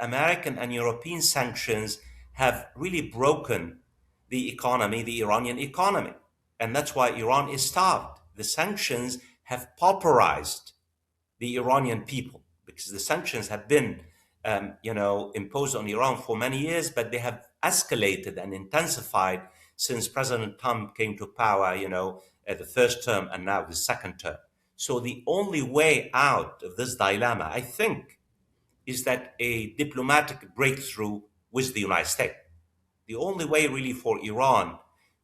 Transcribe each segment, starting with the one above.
American and European sanctions have really broken the economy, the Iranian economy. And that's why Iran is starved. The sanctions have pauperized the Iranian people because the sanctions have been, imposed on Iran for many years, but they have escalated and intensified since President Trump came to power, at the first term and now the second term. So the only way out of this dilemma, I think, is that a diplomatic breakthrough with the United States. The only way really for Iran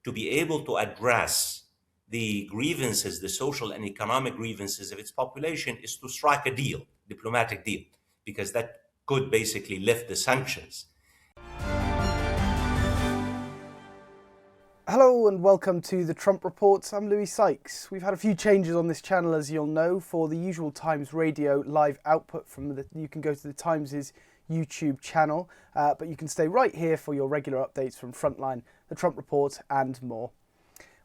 to be able to address the grievances, the social and economic grievances of its population is to strike a deal, diplomatic deal, because that could basically lift the sanctions. Hello and welcome to the Trump Report. I'm Louis Sykes. We've had a few changes on this channel, as you'll know. For the usual Times Radio live output you can go to the Times' YouTube channel, but you can stay right here for your regular updates from Frontline, the Trump Report and more.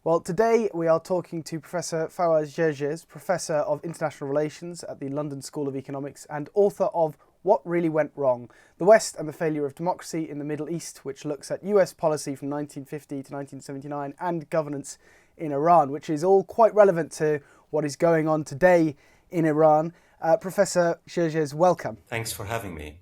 Well, today we are talking to Professor Fawaz Gerges, Professor of International Relations at the London School of Economics and author of What Really Went Wrong? The West and the Failure of Democracy in the Middle East, which looks at US policy from 1950 to 1979 and governance in Iran, which is all quite relevant to what is going on today in Iran. Professor Gerges, welcome. Thanks for having me.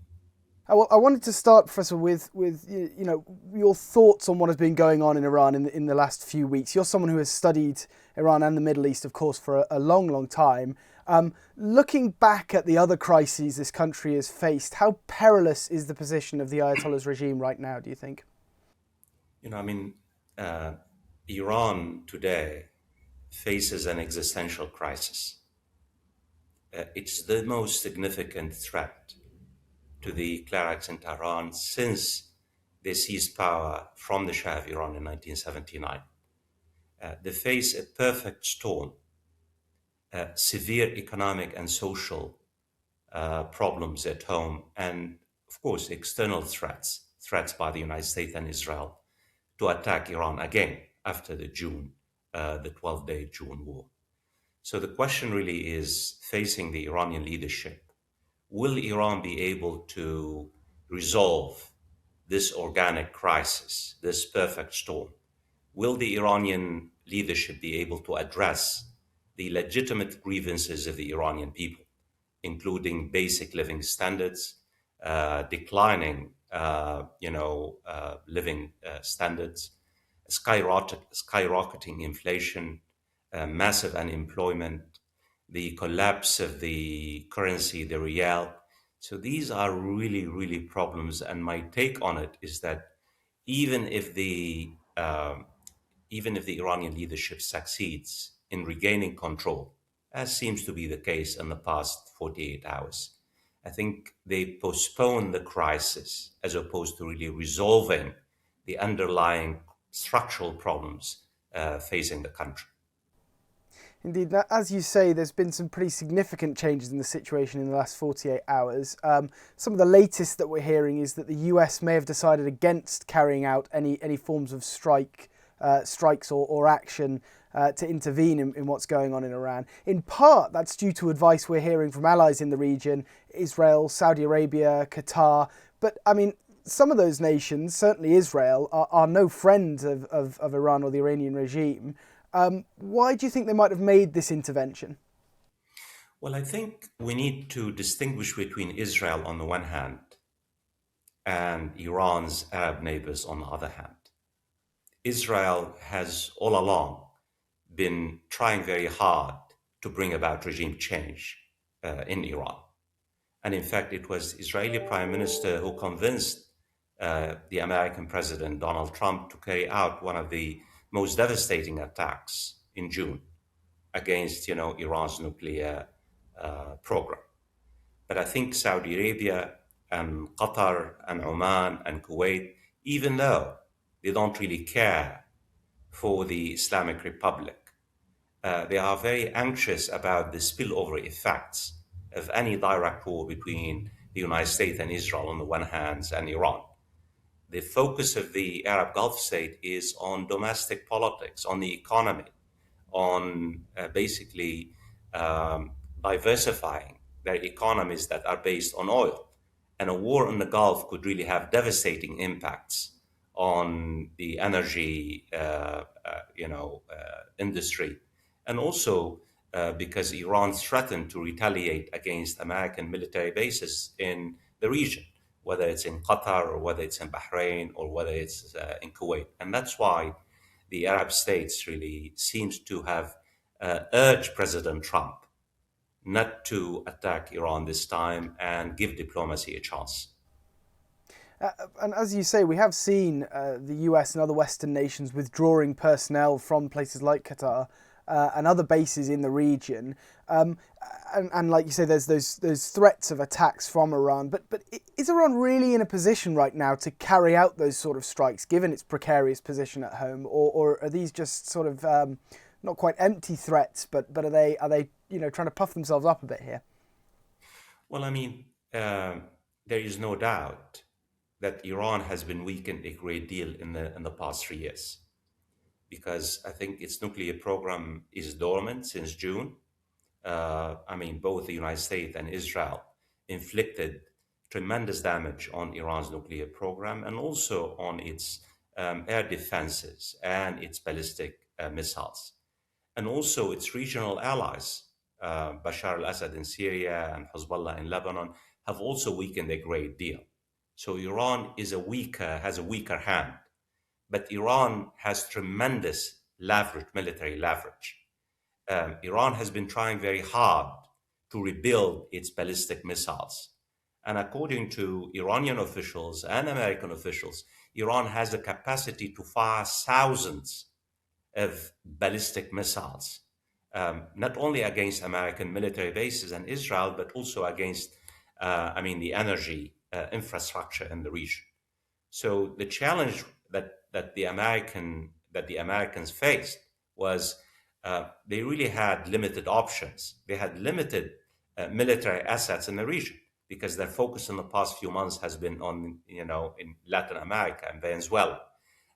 I wanted to start, Professor, with your thoughts on what has been going on in Iran in the last few weeks. You're someone who has studied Iran and the Middle East, of course, for a long, long time. Looking back at the other crises this country has faced, how perilous is the position of the Ayatollahs regime right now, do you think? Iran today faces an existential crisis. It's the most significant threat to the clerics in Tehran since they seized power from the Shah of Iran in 1979. They face a perfect storm, severe economic and social problems at home, and of course external threats by the United States and Israel to attack Iran again after the 12-day June war. So the question really is facing the Iranian leadership. Will Iran be able to resolve this organic crisis, this perfect storm? Will the Iranian leadership be able to address the legitimate grievances of the Iranian people, including basic living standards, declining, living standards, skyrocketing inflation, massive unemployment, the collapse of the currency, the rial. So these are really, really problems. And my take on it is that even if the Iranian leadership succeeds in regaining control, as seems to be the case in the past 48 hours, I think they postpone the crisis as opposed to really resolving the underlying structural problems facing the country. Indeed. Now, as you say, there's been some pretty significant changes in the situation in the last 48 hours. Some of the latest that we're hearing is that the US may have decided against carrying out any forms of strikes or action to intervene in what's going on in Iran. In part, that's due to advice we're hearing from allies in the region, Israel, Saudi Arabia, Qatar. But, I mean, some of those nations, certainly Israel, are no friend of Iran or the Iranian regime. Why do you think they might have made this intervention? Well, I think we need to distinguish between Israel on the one hand and Iran's Arab neighbors on the other hand. Israel has all along been trying very hard to bring about regime change in Iran. And in fact, it was Israeli Prime Minister who convinced the American President Donald Trump to carry out one of the most devastating attacks in June against, Iran's nuclear program. But I think Saudi Arabia and Qatar and Oman and Kuwait, even though they don't really care for the Islamic Republic, they are very anxious about the spillover effects of any direct war between the United States and Israel on the one hand and Iran. The focus of the Arab Gulf state is on domestic politics, on the economy, on diversifying their economies that are based on oil. And a war in the Gulf could really have devastating impacts on the energy, industry, and also because Iran threatened to retaliate against American military bases in the region, whether it's in Qatar or whether it's in Bahrain or whether it's in Kuwait. And that's why the Arab states really seems to have urged President Trump not to attack Iran this time and give diplomacy a chance. And as you say, we have seen the US and other Western nations withdrawing personnel from places like Qatar and other bases in the region. And like you say, there's those threats of attacks from Iran. But is Iran really in a position right now to carry out those sort of strikes, given its precarious position at home, or are these just sort of not quite empty threats, but are they trying to puff themselves up a bit here? Well, I mean, there is no doubt that Iran has been weakened a great deal in the past 3 years, because I think its nuclear program is dormant since June. I mean, both the United States and Israel inflicted tremendous damage on Iran's nuclear program and also on its air defenses and its ballistic missiles, and also its regional allies. Bashar al-Assad in Syria and Hezbollah in Lebanon have also weakened a great deal. So Iran has a weaker hand, but Iran has tremendous leverage, military leverage. Iran has been trying very hard to rebuild its ballistic missiles. And according to Iranian officials and American officials, Iran has the capacity to fire thousands of ballistic missiles, not only against American military bases and Israel, but also against, the energy infrastructure in the region. So the challenge that the Americans faced was they really had limited options. They had limited military assets in the region because their focus in the past few months has been on, in Latin America and Venezuela.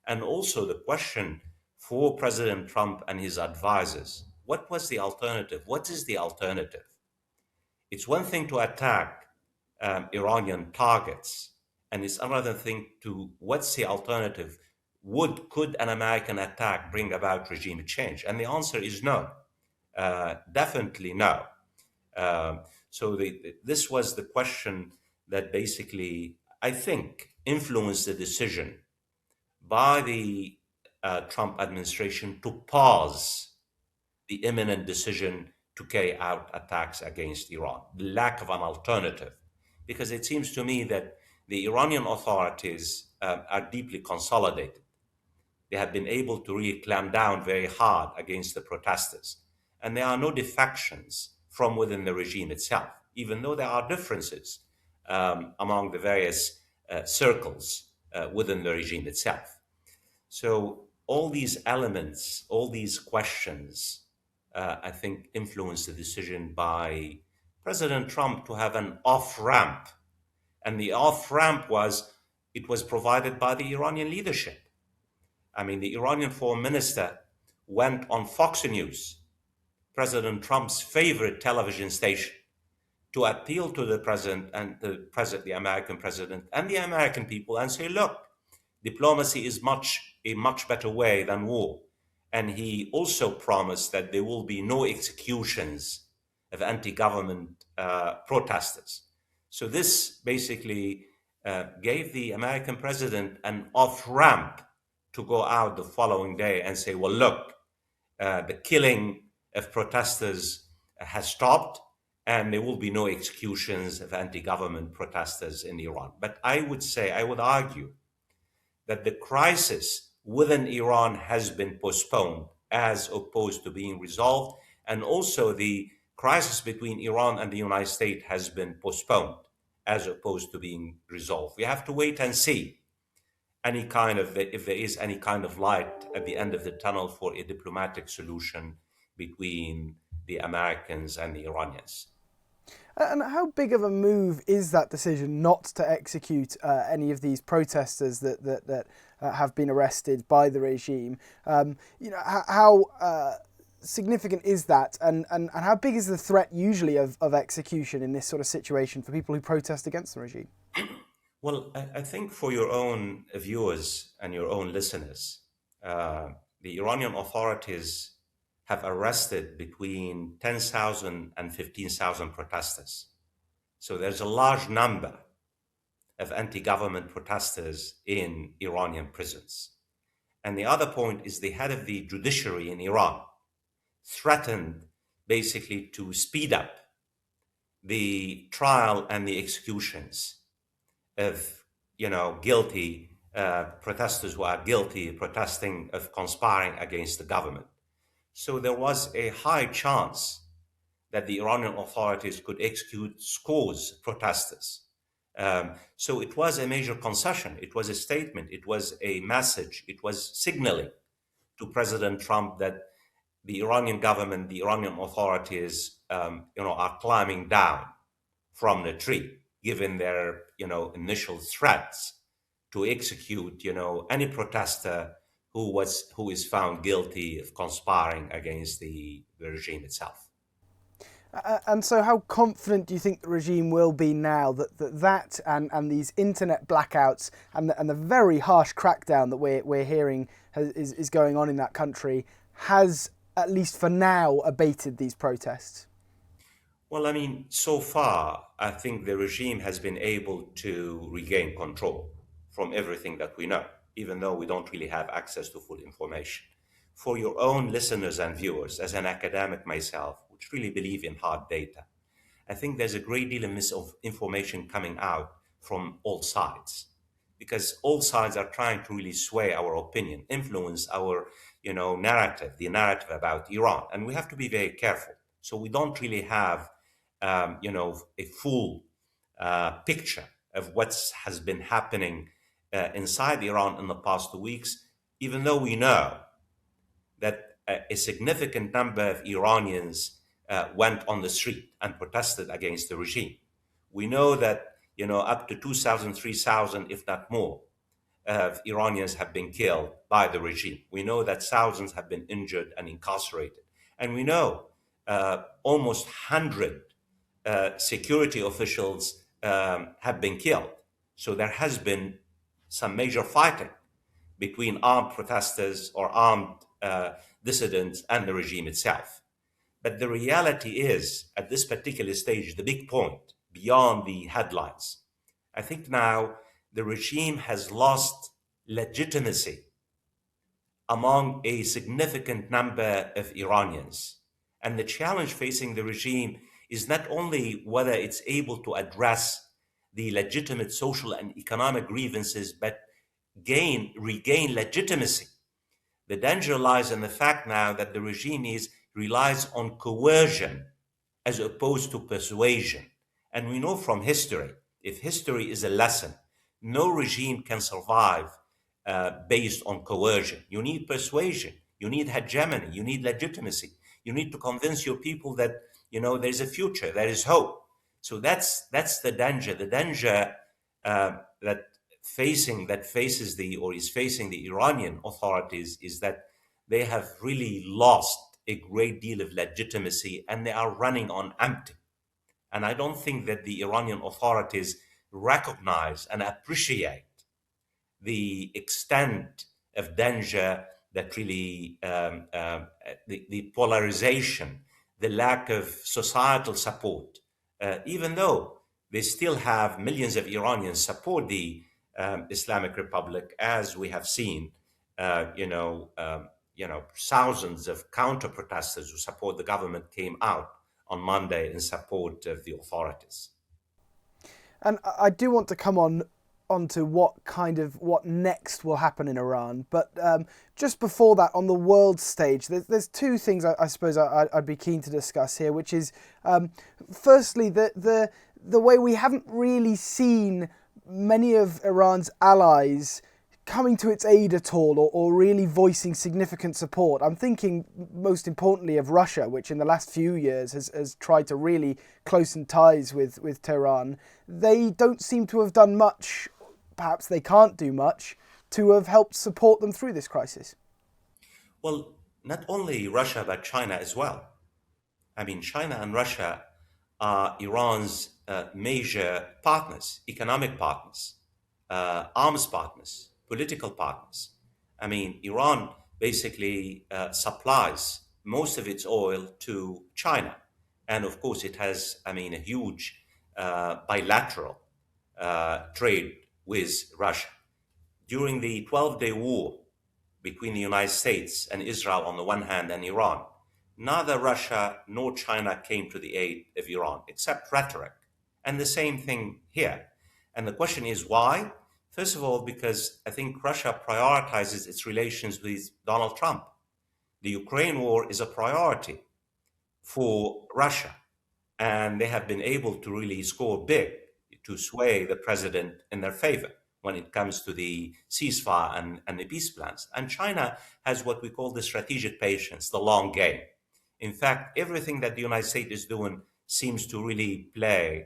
And also the question for President Trump and his advisors, what was the alternative? What is the alternative? It's one thing to attack Iranian targets, and it's another thing to what's the alternative? Could an American attack bring about regime change? And the answer is no, definitely no. This was the question that basically, I think, influenced the decision by the Trump administration to pause the imminent decision to carry out attacks against Iran, the lack of an alternative. Because it seems to me that the Iranian authorities are deeply consolidated. They have been able to really clamp down very hard against the protesters. And there are no defections from within the regime itself, even though there are differences among the various circles within the regime itself. So all these elements, all these questions, I think influenced the decision by President Trump to have an off-ramp. And the off-ramp it was provided by the Iranian leadership. I mean, the Iranian foreign minister went on Fox News, President Trump's favorite television station, to appeal to the president and the American president and the American people and say, look, diplomacy is a much better way than war. And he also promised that there will be no executions of anti-government protesters. So this basically gave the American president an off-ramp to go out the following day and say, well, look, the killing of protesters has stopped and there will be no executions of anti-government protesters in Iran. But I would argue that the crisis within Iran has been postponed as opposed to being resolved. And also the crisis between Iran and the United States has been postponed as opposed to being resolved. We have to wait and see if there is any kind of light at the end of the tunnel for a diplomatic solution between the Americans and the Iranians. And how big of a move is that decision not to execute any of these protesters that have been arrested by the regime? How significant is that, and how big is the threat usually of execution in this sort of situation for people who protest against the regime? Well, I think for your own viewers and your own listeners, uh, the Iranian authorities have arrested between 10,000 and 15,000 protesters. So there's a large number of anti government protesters in Iranian prisons. And the other point is the head of the judiciary in Iran threatened basically to speed up the trial and the executions of guilty protesters who are guilty protesting of conspiring against the government. So there was a high chance that the Iranian authorities could execute scores of protesters. So it was a major concession. It was a statement. It was a message. It was signaling to President Trump that the Iranian government, the Iranian authorities, are climbing down from the tree, given their, initial threats to execute, any protester who is found guilty of conspiring against the regime itself. And so, how confident do you think the regime will be now that and these internet blackouts and the very harsh crackdown that we're hearing is going on in that country has, at least for now, abated these protests? Well, I mean, so far, I think the regime has been able to regain control from everything that we know, even though we don't really have access to full information. For your own listeners and viewers, as an academic myself, which really believe in hard data, I think there's a great deal of misinformation coming out from all sides because all sides are trying to really sway our opinion, influence our, narrative, the narrative about Iran. And we have to be very careful. So we don't really have, a full picture of what has been happening inside Iran in the past 2 weeks, even though we know that a significant number of Iranians went on the street and protested against the regime. We know that up to 2,000, 3,000, if not more, of Iranians have been killed by the regime. We know that thousands have been injured and incarcerated, and we know almost 100 security officials have been killed. So there has been some major fighting between armed protesters or armed dissidents and the regime itself. But the reality is, at this particular stage, the big point beyond the headlines, I think now the regime has lost legitimacy among a significant number of Iranians. And the challenge facing the regime is not only whether it's able to address the legitimate social and economic grievances, but regain legitimacy. The danger lies in the fact now that the regime relies on coercion as opposed to persuasion. And we know from history, if history is a lesson, no regime can survive based on coercion. You need persuasion, you need hegemony, you need legitimacy. You need to convince your people that there's a future, there is hope. So that's the danger. The danger that faces is facing the Iranian authorities is that they have really lost a great deal of legitimacy and they are running on empty. And I don't think that the Iranian authorities recognize and appreciate the extent of danger that really the polarization, the lack of societal support, even though they still have millions of Iranians support the Islamic Republic, as we have seen, thousands of counter protesters who support the government came out on Monday in support of the authorities. And I do want to come onto what next will happen in Iran, but just before that, on the world stage, there's two things I suppose I'd be keen to discuss here, which is firstly the way we haven't really seen many of Iran's allies coming to its aid at all, or really voicing significant support. I'm thinking most importantly of Russia, which in the last few years has tried to really closen ties with Tehran. They don't seem to have done much, perhaps they can't do much, to have helped support them through this crisis. Well, not only Russia, but China as well. I mean, China and Russia are Iran's major partners, economic partners, arms partners, political partners. I mean, Iran basically supplies most of its oil to China. And of course, it has, I mean, a huge bilateral trade with Russia. During the 12-day war between the United States and Israel on the one hand and Iran, neither Russia nor China came to the aid of Iran, except rhetoric. And the same thing here. And the question is why? First of all, because I think Russia prioritizes its relations with Donald Trump. The Ukraine war is a priority for Russia, and they have been able to really score big to sway the president in their favor when it comes to the ceasefire and the peace plans. And China has what we call the strategic patience, the long game. In fact, everything that the United States is doing seems to really play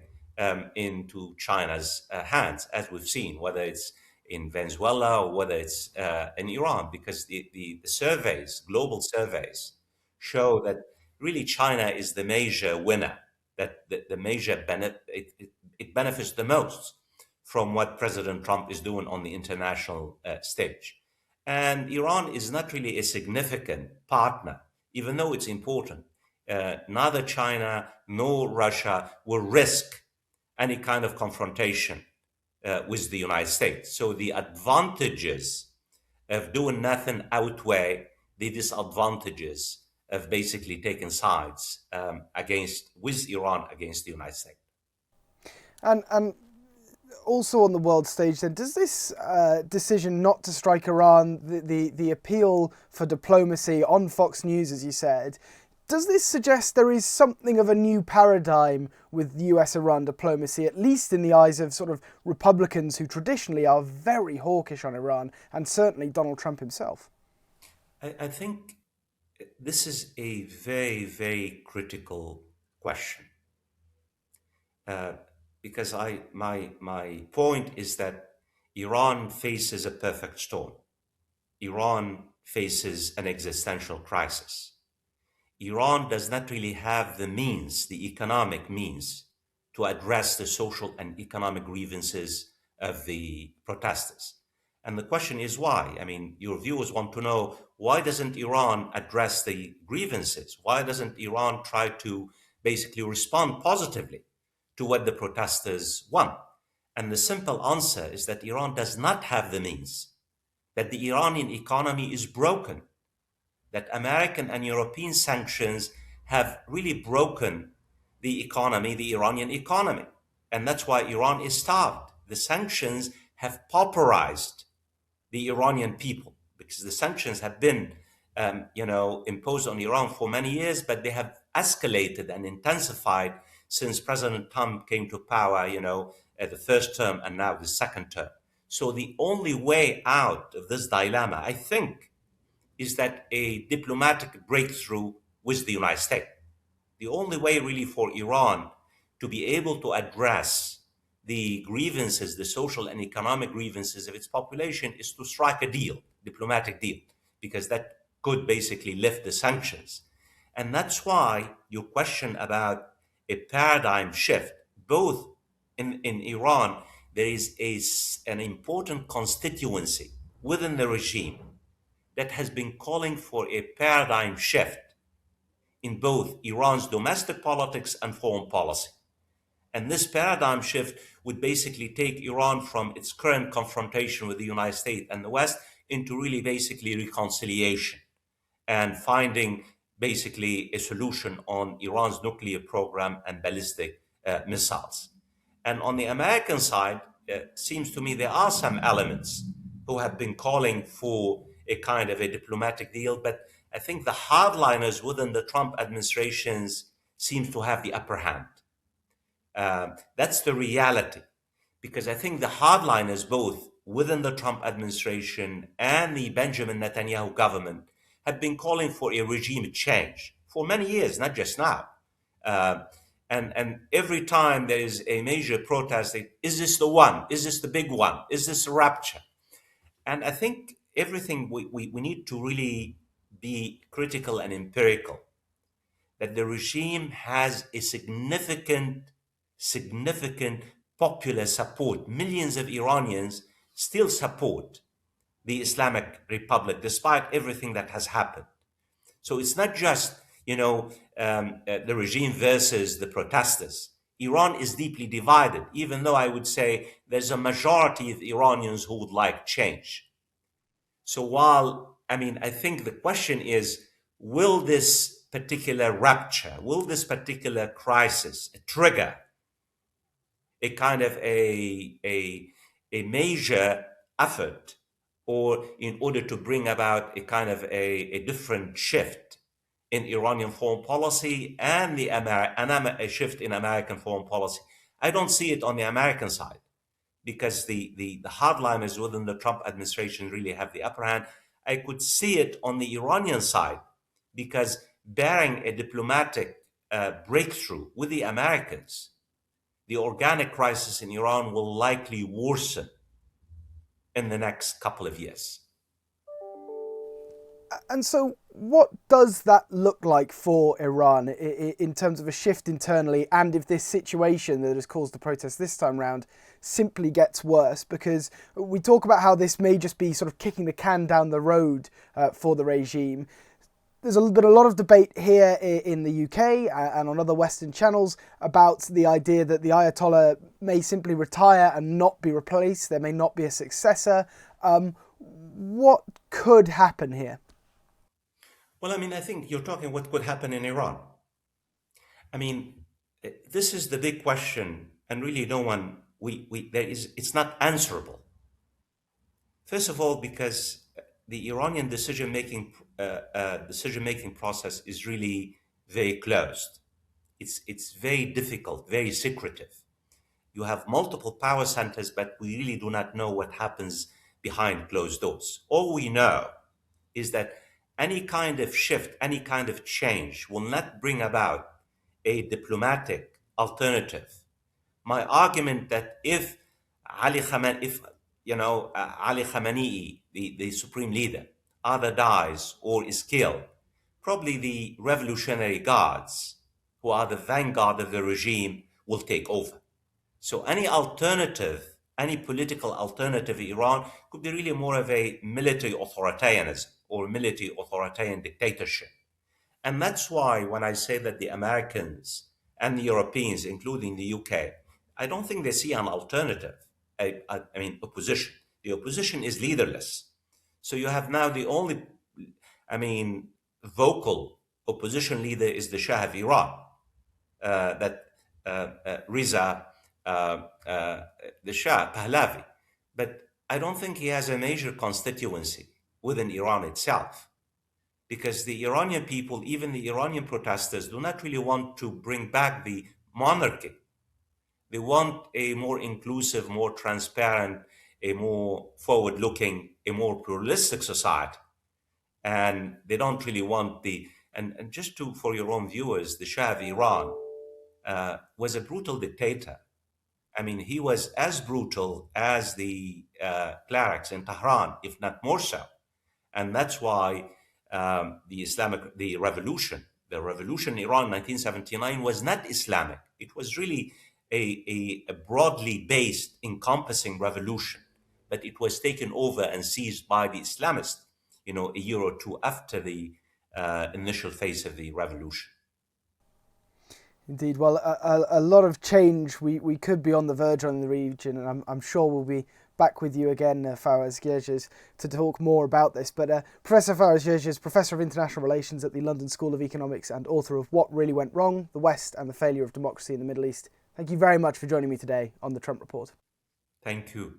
into China's hands, as we've seen, whether it's in Venezuela or whether it's in Iran, because the surveys, global surveys, show that really China is the major winner, that the major benefit, it benefits the most from what President Trump is doing on the international stage. And Iran is not really a significant partner, even though it's important. Neither China nor Russia will risk any kind of confrontation with the United States. So the advantages of doing nothing outweigh the disadvantages of basically taking sides against with Iran against the United States. And also on the world stage, then, does this decision not to strike Iran, the appeal for diplomacy on Fox News, as you said, does this suggest there is something of a new paradigm with US-Iran diplomacy, at least in the eyes of sort of Republicans who traditionally are very hawkish on Iran, and certainly Donald Trump himself? I think this is a very, very critical question. Because my point is that Iran faces a perfect storm. Iran faces an existential crisis. Iran does not really have the means, the economic means, to address the social and economic grievances of the protesters. And the question is why? I mean, your viewers want to know, why doesn't Iran address the grievances? Why doesn't Iran try to basically respond positively to what the protesters want? And the simple answer is that Iran does not have the means, that the Iranian economy is broken, that American and European sanctions have really broken the economy, the Iranian economy. And that's why Iran is starved. The sanctions have pauperized the Iranian people, because the sanctions have been imposed on Iran for many years, but they have escalated and intensified since President Trump came to power, at the first term and now the second term. So the only way out of this dilemma, I think, is that a diplomatic breakthrough with the United States. The only way really for Iran to be able to address the grievances, the social and economic grievances of its population, is to strike a deal, diplomatic deal, because that could basically lift the sanctions. And that's why your question about a paradigm shift, both in Iran, there is an important constituency within the regime that has been calling for a paradigm shift in both Iran's domestic politics and foreign policy. And this paradigm shift would basically take Iran from its current confrontation with the United States and the West into really basically reconciliation and finding basically a solution on Iran's nuclear program and ballistic missiles. And on the American side, it seems to me there are some elements who have been calling for a kind of a diplomatic deal, but I think the hardliners within the Trump administrations seem to have the upper hand. That's the reality, because I think the hardliners, both within the Trump administration and the Benjamin Netanyahu government, have been calling for a regime change for many years, not just now. And every time there is a major protest, is this the one? Is this the big one? Is this a rapture? And I think everything we need to really be critical and empirical, that the regime has a significant significant popular support. Millions of Iranians still support the Islamic Republic despite everything that has happened. So it's not just, the regime versus the protesters. Iran is deeply divided, even though I would say there's a majority of Iranians who would like change. So I think the question is, will this particular rupture, will this particular crisis trigger a kind of a major effort, or in order to bring about a kind of a different shift in Iranian foreign policy and a shift in American foreign policy? I don't see it on the American side, because the hardliners within the Trump administration really have the upper hand. I could see it on the Iranian side, because bearing a diplomatic breakthrough with the Americans, the organic crisis in Iran will likely worsen in the next couple of years. And so, what does that look like for Iran in terms of a shift internally, and if this situation that has caused the protests this time round simply gets worse? Because we talk about how this may just be sort of kicking the can down the road for the regime. There's been a lot of debate here in the UK and on other Western channels about the idea that the Ayatollah may simply retire and not be replaced. There may not be a successor. What could happen here? Well, I think you're talking what could happen in Iran. This is the big question, and really no one, it's not answerable. First of all, because the Iranian decision-making process is really very closed. It's very difficult, very secretive. You have multiple power centers, but we really do not know what happens behind closed doors. All we know is that any kind of shift, any kind of change will not bring about a diplomatic alternative. My argument that if Ali Khamenei, the supreme leader, either dies or is killed, probably the revolutionary guards, who are the vanguard of the regime, will take over. So any alternative, any political alternative in Iran could be really more of a military authoritarianism or military authoritarian dictatorship. And that's why when I say that the Americans and the Europeans, including the UK, I don't think they see an alternative, opposition. The opposition is leaderless. So you have now the only, vocal opposition leader is the Shah of Iran, Reza, the Shah, Pahlavi. But I don't think he has a major constituency within Iran itself, because the Iranian people, even the Iranian protesters, do not really want to bring back the monarchy. They want a more inclusive, more transparent, a more forward-looking, a more pluralistic society. And they don't really want and just for your own viewers, the Shah of Iran was a brutal dictator. He was as brutal as the clerics in Tehran, if not more so. And that's why the revolution in Iran in 1979 was not Islamic. It was really a broadly based, encompassing revolution, but it was taken over and seized by the Islamists, a year or two after the initial phase of the revolution. Indeed. Well, a lot of change we could be on the verge on in the region, and I'm sure we'll be back with you again, Fawaz Gerges, to talk more about this. But Professor Fawaz Gerges, Professor of International Relations at the London School of Economics and author of What Really Went Wrong, the West and the Failure of Democracy in the Middle East. Thank you very much for joining me today on the Trump Report. Thank you.